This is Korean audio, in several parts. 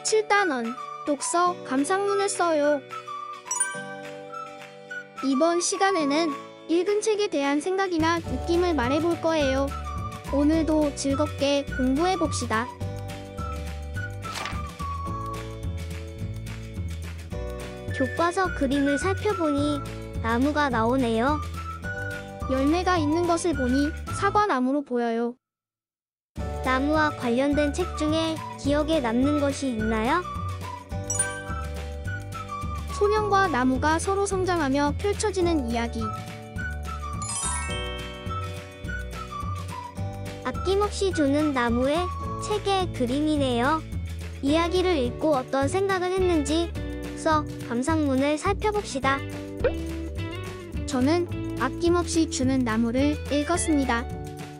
7단원 독서 감상문을 써요. 이번 시간에는 읽은 책에 대한 생각이나 느낌을 말해볼 거예요. 오늘도 즐겁게 공부해봅시다. 교과서 그림을 살펴보니 나무가 나오네요. 열매가 있는 것을 보니 사과나무로 보여요. 나무와 관련된 책 중에 기억에 남는 것이 있나요? 소년과 나무가 서로 성장하며 펼쳐지는 이야기. 아낌없이 주는 나무의 책의 그림이네요. 이야기를 읽고 어떤 생각을 했는지 써 감상문을 살펴봅시다. 저는 아낌없이 주는 나무를 읽었습니다.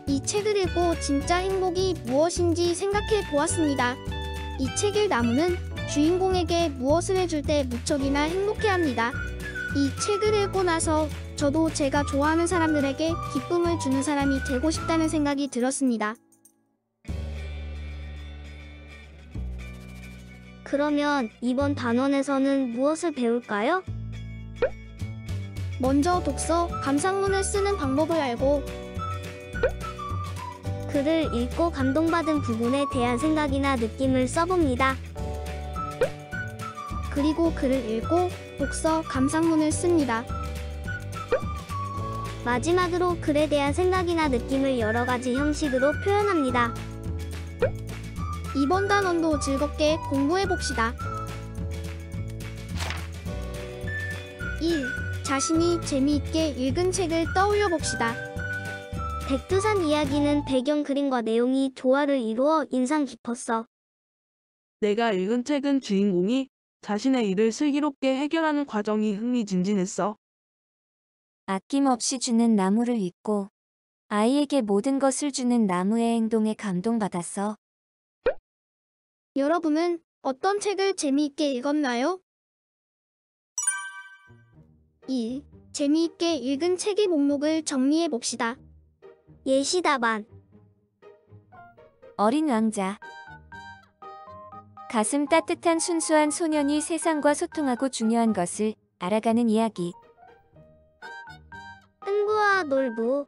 이 책을 읽고 진짜 행복이 무엇인지 생각해 보았습니다. 이 책의 나무는 주인공에게 무엇을 해줄 때 무척이나 행복해합니다. 이 책을 읽고 나서 저도 제가 좋아하는 사람들에게 기쁨을 주는 사람이 되고 싶다는 생각이 들었습니다. 그러면 이번 단원에서는 무엇을 배울까요? 먼저 독서 감상문을 쓰는 방법을 알고 글을 읽고 감동받은 부분에 대한 생각이나 느낌을 써봅니다. 그리고 글을 읽고 독서 감상문을 씁니다. 마지막으로 글에 대한 생각이나 느낌을 여러 가지 형식으로 표현합니다. 이번 단원도 즐겁게 공부해봅시다. 1. 자신이 재미있게 읽은 책을 떠올려봅시다. 백두산 이야기는 배경 그림과 내용이 조화를 이루어 인상 깊었어. 내가 읽은 책은 주인공이 자신의 일을 슬기롭게 해결하는 과정이 흥미진진했어. 아낌없이 주는 나무를 읽고 아이에게 모든 것을 주는 나무의 행동에 감동받았어. 여러분은 어떤 책을 재미있게 읽었나요? 2. 재미있게 읽은 책의 목록을 정리해봅시다. 예시 답안. 어린 왕자. 가슴 따뜻한 순수한 소년이 세상과 소통하고 중요한 것을 알아가는 이야기. 흥부와 놀부.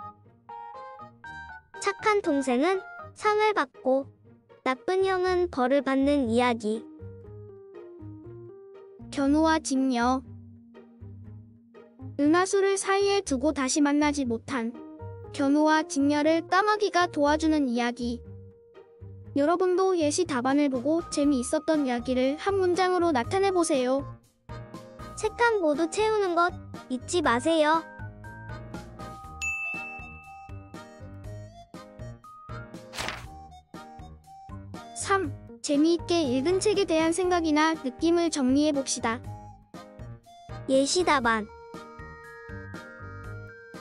착한 동생은 상을 받고 나쁜 형은 벌을 받는 이야기. 견우와 직녀. 은하수를 사이에 두고 다시 만나지 못한 견우와 직녀를 까마귀가 도와주는 이야기. 여러분도 예시 답안을 보고 재미있었던 이야기를 한 문장으로 나타내보세요. 책감 모두 채우는 것 잊지 마세요. (3) 재미있게 읽은 책에 대한 생각이나 느낌을 정리해봅시다. 예시 답안.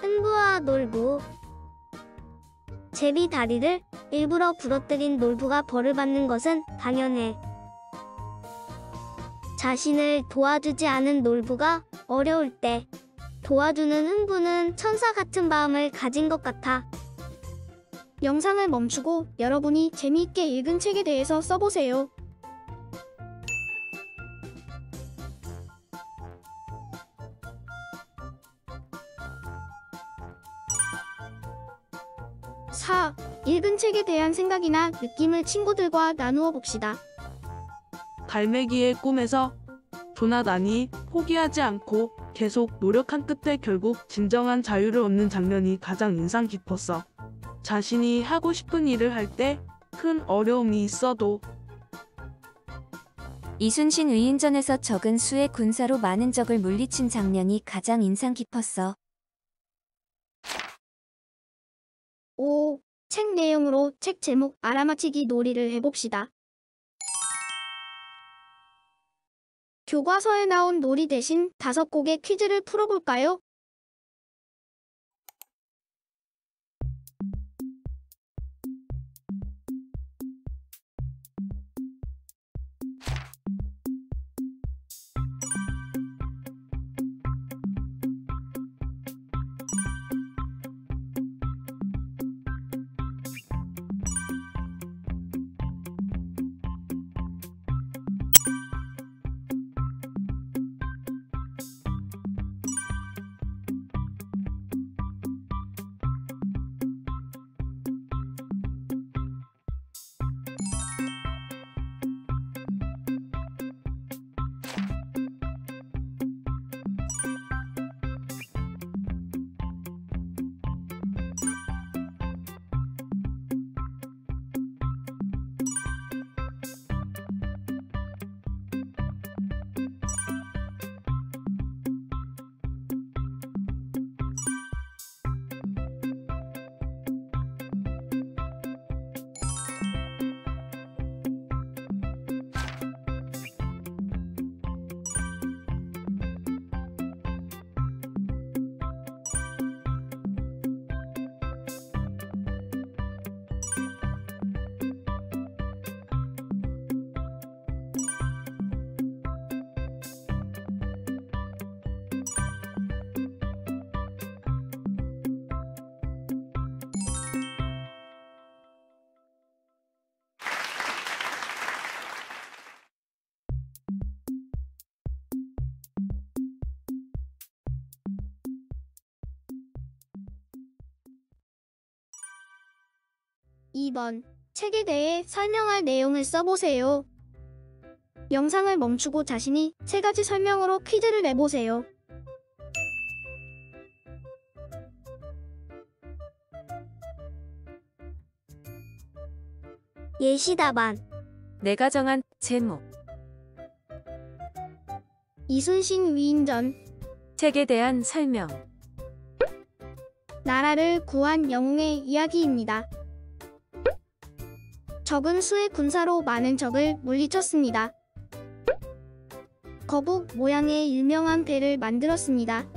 흥부와 놀부. 제비 다리를 일부러 부러뜨린 놀부가 벌을 받는 것은 당연해. 자신을 도와주지 않은 놀부가 어려울 때 도와주는 흥부는 천사 같은 마음을 가진 것 같아. 영상을 멈추고 여러분이 재미있게 읽은 책에 대해서 써보세요. (4) 읽은 책에 대한 생각이나 느낌을 친구들과 나누어 봅시다. 갈매기의 꿈에서 조나단이 포기하지 않고 계속 노력한 끝에 결국 진정한 자유를 얻는 장면이 가장 인상 깊었어. 자신이 하고 싶은 일을 할 때 큰 어려움이 있어도 이순신 위인전에서 적은 수의 군사로 많은 적을 물리친 장면이 가장 인상 깊었어. 5. 책 내용으로 책 제목 알아맞히기 놀이를 해봅시다. 교과서에 나온 놀이 대신 5곡의 퀴즈를 풀어볼까요? 2번. 책에 대해 설명할 내용을 써보세요. 영상을 멈추고 자신이 3가지 설명으로 퀴즈를 내보세요. 예시 답안. 내가 정한 제목. 이순신 위인전. 책에 대한 설명. 나라를 구한 영웅의 이야기입니다. 적은 수의 군사로 많은 적을 물리쳤습니다. 거북 모양의 유명한 배를 만들었습니다.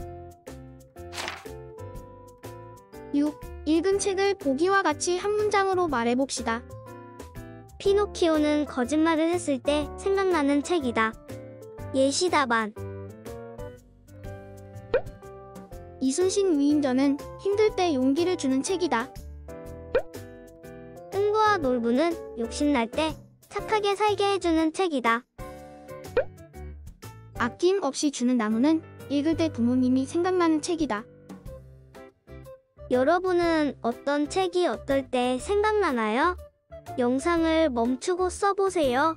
6. 읽은 책을 보기와 같이 한 문장으로 말해봅시다. 피노키오는 거짓말을 했을 때 생각나는 책이다. 예시 답안. 이순신 위인전은 힘들 때 용기를 주는 책이다. 흥부와 놀부는 욕심날 때 착하게 살게 해주는 책이다. 아낌 없이 주는 나무는 읽을 때 부모님이 생각나는 책이다. 여러분은 어떤 책이 어떨 때 생각나나요? 영상을 멈추고 써보세요.